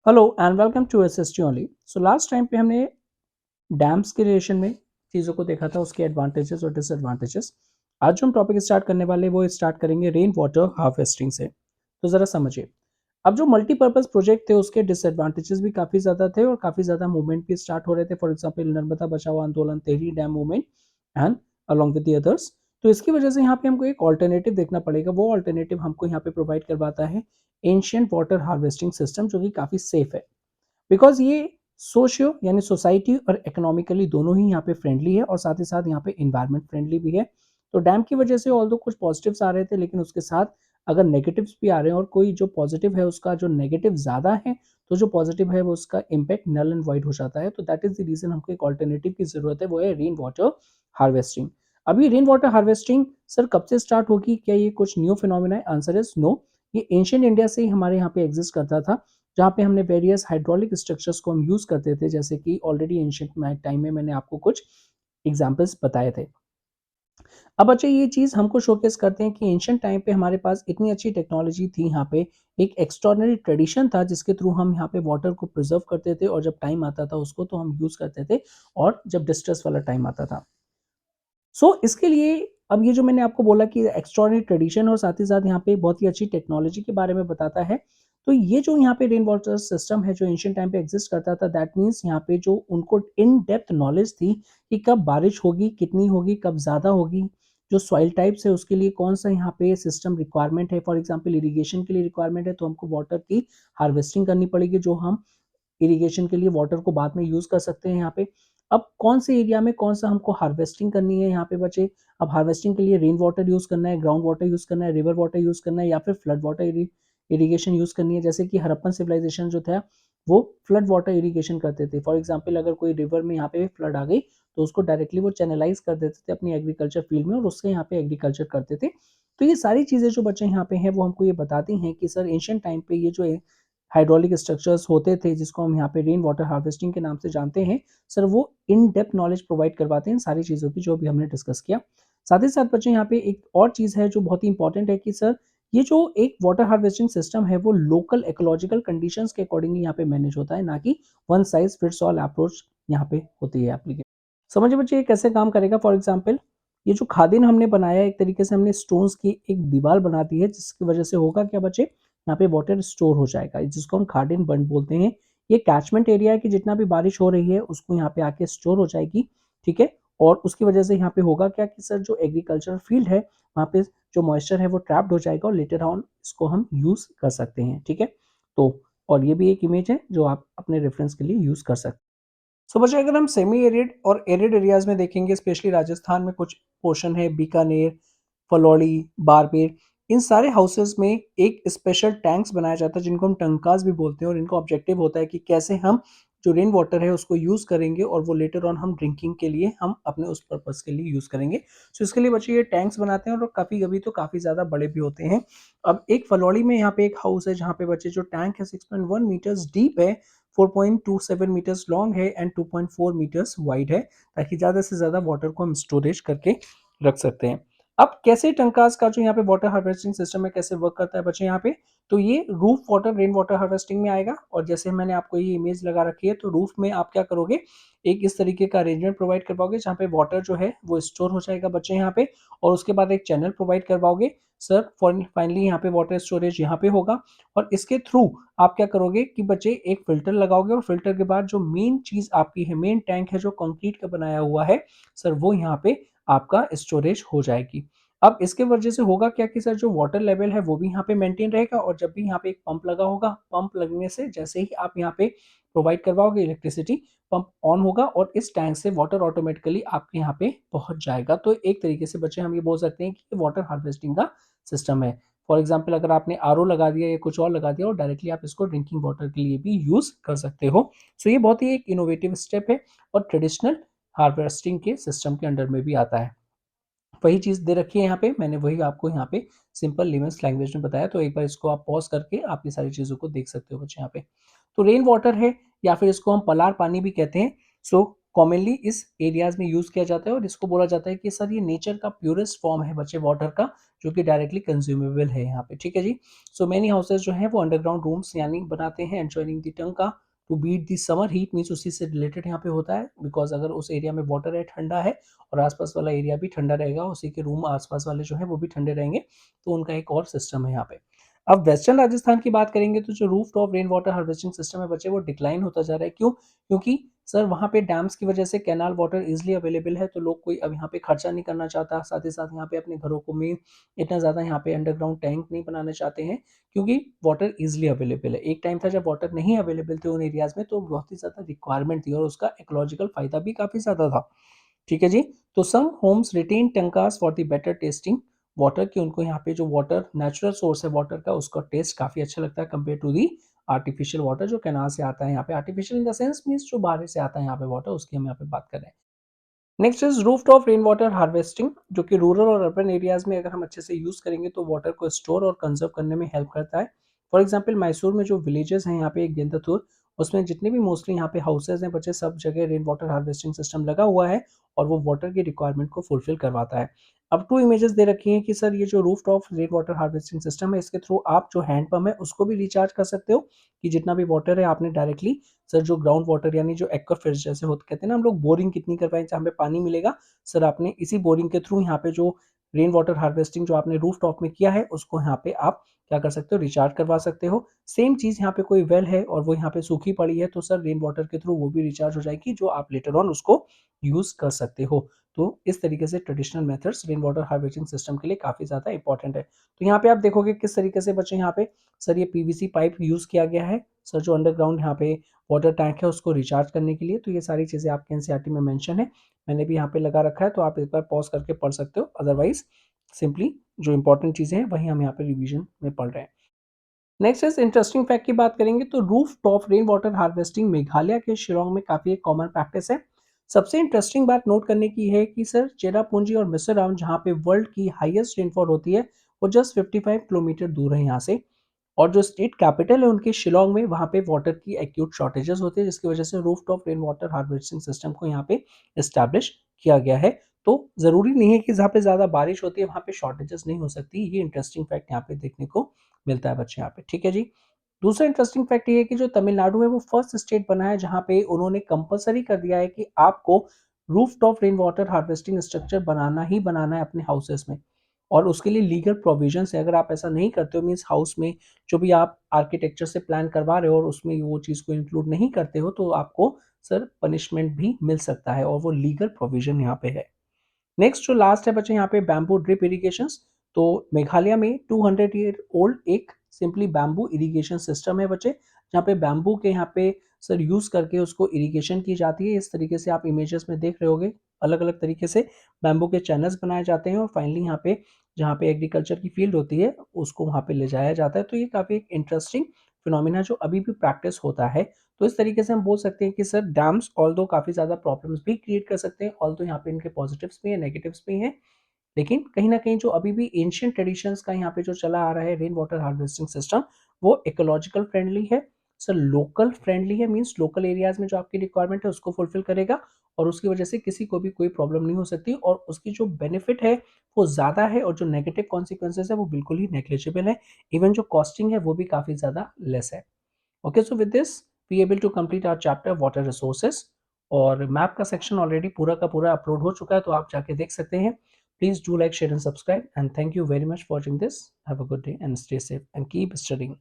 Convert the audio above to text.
Hello and welcome to SST only. So last time पे हमने dams के relation में चीज़ों को देखा था, उसके एडवांटेजेस और डिसएडवांटेजेस। आज जो हम टॉपिक स्टार्ट करने वाले हैं वो स्टार्ट करेंगे रेन वाटर हार्वेस्टिंग से। तो ज़रा समझिए, अब जो मल्टीपर्पज़ प्रोजेक्ट थे उसके डिसएडवांटेजेस भी काफ़ी ज़्यादा थे और काफ़ी ज़्यादा मूवमेंट भी स्टार्ट हो रहे थे। फॉर एग्जांपल नर्मदा बचाओ आंदोलन, Tehri dam movement and along with the others. तो इसकी वजह से यहाँ पे हमको एक ऑल्टरनेटिव देखना पड़ेगा। वो ऑल्टरनेटिव हमको यहाँ पे प्रोवाइड करवाता है एंशिएंट वाटर हार्वेस्टिंग सिस्टम, जो कि काफ़ी सेफ है। बिकॉज ये सोशियो यानी सोसाइटी और इकोनॉमिकली दोनों ही यहाँ पे फ्रेंडली है और साथ ही साथ यहाँ पे इन्वायरमेंट फ्रेंडली भी है। तो डैम की वजह से ऑल दो कुछ पॉजिटिव्स आ रहे थे, लेकिन उसके साथ अगर नेगेटिव्स भी आ रहे हैं और कोई जो पॉजिटिव है उसका जो नेगेटिव ज़्यादा है, तो जो पॉजिटिव है वो उसका इम्पैक्ट नल एंड वाइड हो जाता है। तो दैट इज द रीजन हमको एक ऑल्टरनेटिव की जरूरत है, वो है रेन वाटर हार्वेस्टिंग। अभी रेन वाटर हार्वेस्टिंग सर कब से स्टार्ट होगी, क्या ये कुछ न्यू फिनोमिना है? Answer is no. ये एंशियंट इंडिया से ही हमारे यहाँ पे एग्जिस्ट करता था, जहाँ पे हमने वेरियस हाइड्रोलिक स्ट्रक्चर्स को हम यूज़ करते थे, जैसे कि ऑलरेडी एंशियंट टाइम में मैंने आपको कुछ एग्जाम्पल्स बताए थे। अब अच्छा, ये चीज़ हमको शोकेस करते हैं कि एंशियंट टाइम पे हमारे पास इतनी अच्छी टेक्नोलॉजी थी, यहाँ पे एक एक्स्ट्रॉर्डिनरी ट्रेडिशन था जिसके थ्रू हम यहाँ पे वाटर को प्रिजर्व करते थे और जब टाइम आता था उसको तो हम यूज़ करते थे, और जब डिस्ट्रेस वाला टाइम आता था। इसके लिए अब ये जो मैंने आपको बोला कि एक्स्ट्रॉर्डिनरी ट्रेडिशन और साथ ही साथ यहाँ पे बहुत ही अच्छी टेक्नोलॉजी के बारे में बताता है। तो ये जो यहाँ पे रेन वाटर सिस्टम है जो एंशिएंट टाइम पे एग्जिस्ट करता था, दैट मीन्स यहाँ पे जो उनको इन डेप्थ नॉलेज थी कि कब बारिश होगी, कितनी होगी, कब ज़्यादा होगी, जो सॉइल टाइप्स है उसके लिए कौन सा यहाँ पे सिस्टम रिक्वायरमेंट है। फॉर एग्जाम्पल इरीगेशन के लिए रिक्वायरमेंट है तो हमको वाटर की हार्वेस्टिंग करनी पड़ेगी, जो हम इरिगेशन के लिए वाटर को बाद में यूज कर सकते हैं यहाँ पे। अब कौन से एरिया में कौन सा हमको हार्वेस्टिंग करनी है यहाँ पे बचे। अब हार्वेस्टिंग के लिए रेन वाटर यूज करना है, ग्राउंड वाटर यूज करना है, रिवर वाटर यूज करना है, या फिर फ्लड वाटर इरिगेशन यूज करनी है। जैसे कि हड़प्पन सिविलाइजेशन जो था वो फ्लड वाटर इरिगेशन करते थे। फॉर एग्जाम्पल अगर कोई रिवर में यहाँ पे फ्लड आ गई तो उसको डायरेक्टली वो चैनलाइज कर देते थे अपनी एग्रीकल्चर फील्ड में और उससे यहाँ पे एग्रीकल्चर करते थे। तो ये सारी चीजें जो बच्चे यहाँ पे हैं वो हमको ये बताती हैं कि सर एंशियंट टाइम पे ये जो हाइड्रोलिक स्ट्रक्चर्स होते थे जिसको हम यहाँ पे रेन वाटर हार्वेस्टिंग के नाम से जानते हैं, सर वो इन डेप्थ नॉलेज प्रोवाइड करवाते हैं सारी चीज़ों की जो अभी हमने डिस्कस किया। साथ ही साथ बच्चे यहाँ पे एक और चीज़ है जो बहुत ही इंपॉर्टेंट है कि सर ये जो एक वाटर हार्वेस्टिंग सिस्टम है वो लोकल इकोलॉजिकल कंडीशंस के अकॉर्डिंगली यहाँ पे मैनेज होता है, ना कि one size fits all approach यहाँ पे होती है एप्लीकेशन। समझिए बच्चे ये कैसे काम करेगा। फॉर एग्जाम्पल ये जो खादिन हमने बनाया है, एक तरीके से हमने स्टोन्स की एक दीवार बना दी है, जिसकी वजह से होगा क्या बच्चे, यहाँ पे वाटर स्टोर हो जाएगा, जिसको हम खादिन बंद बोलते हैं। ये कैचमेंट एरिया है कि जितना भी बारिश हो रही है उसको यहाँ पे आके स्टोर हो जाएगी। ठीक है। और उसकी वजह से यहाँ पे होगा क्या कि सर जो एग्रीकल्चर फील्ड है वहाँ पे जो मॉइस्चर है वो ट्रैप्ड हो जाएगा और लेटर ऑन इसको हम यूज कर सकते हैं। ठीक है। तो और ये भी एक इमेज है जो आप अपने रेफरेंस के लिए यूज कर सकते हैं। बच्चे अगर हम सेमी एरिड और एरिड एरियाज में देखेंगे, स्पेशली राजस्थान में कुछ पोर्शन है, बीकानेर, फलौड़ी, बाड़मेर, इन सारे हाउसेस में एक स्पेशल टैंक्स बनाया जाता है जिनको हम टंकास भी बोलते हैं, और इनका ऑब्जेक्टिव होता है कि कैसे हम जो रेन वाटर है उसको यूज़ करेंगे और वो लेटर ऑन हम ड्रिंकिंग के लिए हम अपने उस पर्पज़ के लिए यूज़ करेंगे। इसके लिए बच्चे ये टैंक्स बनाते हैं और कभी कभी तो काफ़ी ज़्यादा बड़े भी होते हैं। अब एक फलौड़ी में यहाँ पे एक हाउस है जहाँ पे बच्चे जो टैंक है 6.1 मीटर्स डीप है, 4.27 मीटर्स लॉन्ग है एंड 2.4 मीटर्स वाइड है, ताकि ज़्यादा से ज़्यादा वाटर को हम स्टोरेज करके रख सकते हैं। अब कैसे टंकास का जो यहाँ पे वाटर हार्वेस्टिंग सिस्टम है कैसे वर्क करता है बच्चे यहाँ पे, तो ये roof water rain water harvesting में आएगा। और जैसे मैंने आपको ये इमेज लगा रखी है, तो रूफ में आप क्या करोगे, एक इस तरीके का अरेंजमेंट प्रोवाइड करवाओगे जहाँ पे वाटर जो है वो स्टोर हो जाएगा बच्चे यहाँ पे, और उसके बाद एक चैनल प्रोवाइड करवाओगे सर। फाइनली यहाँ पे वाटर स्टोरेज यहाँ पे होगा, और इसके थ्रू आप क्या करोगे कि बच्चे एक फिल्टर लगाओगे, और फिल्टर के बाद जो मेन चीज आपकी है, मेन टैंक है जो कंक्रीट का बनाया हुआ है सर, वो यहाँ पे आपका स्टोरेज हो जाएगी। अब इसके वजह से होगा क्या कि सर जो वाटर लेवल है वो भी यहाँ पे मेंटेन रहेगा, और जब भी यहाँ पे एक पंप लगा होगा, पंप लगने से जैसे ही आप यहाँ पे प्रोवाइड करवाओगे इलेक्ट्रिसिटी, पंप ऑन होगा और इस टैंक से वाटर ऑटोमेटिकली आपके यहाँ पे पहुंच जाएगा। तो एक तरीके से बच्चे हम ये बोल सकते हैं कि ये वाटर हार्वेस्टिंग का सिस्टम है। फॉर एग्जाम्पल अगर आपने आरओ लगा दिया या कुछ और लगा दिया, और डायरेक्टली आप इसको ड्रिंकिंग वाटर के लिए भी यूज कर सकते हो। ये बहुत ही एक इनोवेटिव स्टेप है और ट्रेडिशनल हार्वेस्टिंग के सिस्टम के अंडर में भी आता है। वही चीज़ दे रखी है यहाँ पे, मैंने वही आपको यहाँ पे सिंपल लेमन्स लैंग्वेज में बताया, तो एक बार इसको आप पॉज करके आप ये सारी चीज़ों को देख सकते हो बच्चे यहाँ पे। तो रेन वाटर है या फिर इसको हम पलार पानी भी कहते हैं। कॉमनली इस एरियाज में यूज किया जाता है और इसको बोला जाता है कि सर ये नेचर का प्योरेस्ट फॉर्म है बच्चे वाटर का, जो कि डायरेक्टली कंज्यूमेबल है यहाँ पे, ठीक है जी। सो मेनी हाउसेज जो है वो अंडरग्राउंड रूम्स यानी बनाते हैं enjoying the tanka to beat the summer heat, means उसी से रिलेटेड यहाँ पे होता है, बिकॉज अगर उस एरिया में वाटर है ठंडा है और आसपास वाला एरिया भी ठंडा रहेगा, उसी के रूम आसपास वाले जो है वो भी ठंडे रहेंगे, तो उनका एक और सिस्टम है यहाँ पे। अब वेस्टर्न राजस्थान की बात करेंगे तो जो roof top rain water harvesting system है बच्चे वो डिक्लाइन होता जा रहा है। क्यों? क्योंकि सर वहाँ पे डैम्स की वजह से कैनाल वाटर इजिली अवेलेबल है, तो लोग कोई अब यहाँ पे खर्चा नहीं करना चाहता, साथ ही साथ यहाँ पे अपने घरों को में इतना ज़्यादा यहाँ पे अंडरग्राउंड टैंक नहीं बनाना चाहते हैं, क्योंकि वाटर इजिली अवेलेबल है। एक टाइम था जब वाटर नहीं अवेलेबल थे उन एरियाज में, तो बहुत ही ज़्यादा रिक्वायरमेंट थी और उसका इकोलॉजिकल फायदा भी काफ़ी ज़्यादा था, ठीक है जी। तो some homes retain tankas for the better tasting water, कि उनको यहाँ पे जो वाटर नेचुरल सोर्स है वाटर का उसका टेस्ट काफ़ी अच्छा लगता है compare to the artificial water जो कैनाल से आता है। यहाँ पे artificial in the sense means जो बाहर से आता है यहाँ पे वाटर, उसकी हम यहाँ पे बात कर रहे हैं। Next is rooftop rain water harvesting, जो कि रूरल और अर्बन एरियाज में अगर हम अच्छे से यूज करेंगे तो वाटर को स्टोर और कंजर्व करने में हेल्प करता है। फॉर एग्जांपल मैसूर में जो विलेजेस हैं यहाँ पे एक गेंदतुर, उसमें जितने भी मोस्टली यहाँ पे हाउसेज हैं बच्चे, सब जगह रेन वाटर हार्वेस्टिंग सिस्टम लगा हुआ है और वो वाटर की रिक्वायरमेंट को फुलफिल करवाता है। अब टू इमेजेस दे रखी हैं कि सर ये जो roof top rain water harvesting system है इसके थ्रू आप जो हैंड पंप है उसको भी रिचार्ज कर सकते हो, कि जितना भी वाटर है आपने डायरेक्टली सर जो ग्राउंड वाटर यानी जो एक्वाफिर्स जैसे होते कहते हैं ना हम लोग, बोरिंग कितनी करवाएं जहाँ पे पानी मिलेगा, सर आपने इसी बोरिंग के थ्रू यहाँ पे जो रेन वाटर हार्वेस्टिंग जो आपने रूफ टॉप में किया है उसको यहाँ पे आप क्या कर सकते हो, रिचार्ज करवा सकते हो। सेम चीज यहाँ पे कोई वेल है और वो यहाँ पे सूखी पड़ी है, तो सर रेन वाटर के थ्रू वो भी रिचार्ज हो जाएगी, जो आप लेटर ऑन उसको यूज कर सकते हो। तो इस तरीके से traditional methods rain water harvesting system के लिए काफी ज्यादा इंपॉर्टेंट है। तो यहाँ पे आप देखोगे किस तरीके से बच्चे यहाँ पे सर ये पीवीसी पाइप यूज किया गया है, सर जो अंडरग्राउंड यहाँ पे वाटर टैंक है उसको रिचार्ज करने के लिए। तो ये सारी चीजें आपके एनसीईआरटी में मेंशन है, मैंने भी यहाँ पे लगा रखा है, तो आप एक बार पॉज करके पढ़ सकते हो। अदरवाइज सिंपली जो इंपॉर्टेंट चीजें हैं वही हम यहाँ पे रिवीजन में पढ़ रहे हैं। नेक्स्ट इज इंटरेस्टिंग फैक्ट की बात करेंगे तो roof top rain water harvesting Meghalaya के शिलोंग में काफी एक कॉमन प्रैक्टिस है। सबसे इंटरेस्टिंग बात नोट करने की है कि सर चेरापूंजी और मिजोरम जहाँ पे वर्ल्ड की हाईएस्ट रेनफॉल होती है वो जस्ट 55 किलोमीटर दूर है यहाँ से, और जो स्टेट कैपिटल है उनके शिलोंग में, वहाँ पे वाटर की एक्यूट शॉर्टेजेस होती है, जिसकी वजह से roof top rain water harvesting system को यहाँ पे इस्टेब्लिश किया गया है। तो जरूरी नहीं है कि जहाँ पे ज्यादा बारिश होती है वहाँ पे शॉर्टेजेस नहीं हो सकती, ये इंटरेस्टिंग फैक्ट यहाँ पे देखने को मिलता है बच्चे यहाँ पे, ठीक है जी। दूसरा इंटरेस्टिंग फैक्ट ये है कि जो तमिलनाडु है वो फर्स्ट स्टेट बना है जहाँ पे उन्होंने कंपलसरी कर दिया है कि आपको roof top rain water harvesting structure बनाना ही बनाना है अपने हाउसेस में, और उसके लिए लीगल प्रोविजन है। अगर आप ऐसा नहीं करते हो, मीन्स हाउस में जो भी आप आर्किटेक्चर से प्लान करवा रहे हो और उसमें वो चीज़ को इंक्लूड नहीं करते हो, तो आपको सर पनिशमेंट भी मिल सकता है, और वो लीगल प्रोविजन यहाँ पे है। नेक्स्ट जो लास्ट है बच्चे यहाँ पे बैम्बू ड्रिप इरिगेशन। तो मेघालय में 200 ईयर ओल्ड एक सिंपली बैम्बू इरिगेशन सिस्टम है बच्चे, जहाँ पे बैम्बू के यहाँ पे सर यूज करके उसको इरिगेशन की जाती है। इस तरीके से आप इमेजेस में देख रहे होगे, अलग अलग तरीके से बैम्बू के चैनल्स बनाए जाते हैं और फाइनली यहाँ पे जहाँ पे एग्रीकल्चर की फील्ड होती है उसको वहाँ पे ले जाया जाता है। तो ये काफी एक इंटरेस्टिंग फिनोमिना जो अभी भी प्रैक्टिस होता है। तो इस तरीके से हम बोल सकते हैं कि सर डैम्स ऑल्दो काफ़ी ज़्यादा प्रॉब्लम्स भी क्रिएट कर सकते हैं, ऑल्दो यहाँ पे इनके पॉजिटिव्स भी हैं, नेगेटिव्स भी हैं, लेकिन कहीं न कहीं जो अभी भी एंशिएंट ट्रेडिशंस का यहाँ पे जो चला आ रहा है रेन वाटर हार्वेस्टिंग सिस्टम, वो इकोलॉजिकल फ्रेंडली है, सर लोकल फ्रेंडली है, मीन्स लोकल एरियाज़ में जो आपकी रिक्वायरमेंट है उसको फुलफिल करेगा, और उसकी वजह से किसी को भी कोई प्रॉब्लम नहीं हो सकती, और उसकी जो बेनिफिट है वो ज़्यादा है और जो नेगेटिव कॉन्सिक्वेंसेस है वो बिल्कुल ही नेग्लिजिबल है। इवन जो कॉस्टिंग है वो भी काफ़ी ज़्यादा लेस है। Okay, so with this we able to complete our chapter water resources, और मैप का सेक्शन ऑलरेडी पूरा का पूरा अपलोड हो चुका है, तो आप जाके देख सकते हैं। Please do like share and subscribe, and thank you very much for watching this. Have a good day and stay safe and keep studying.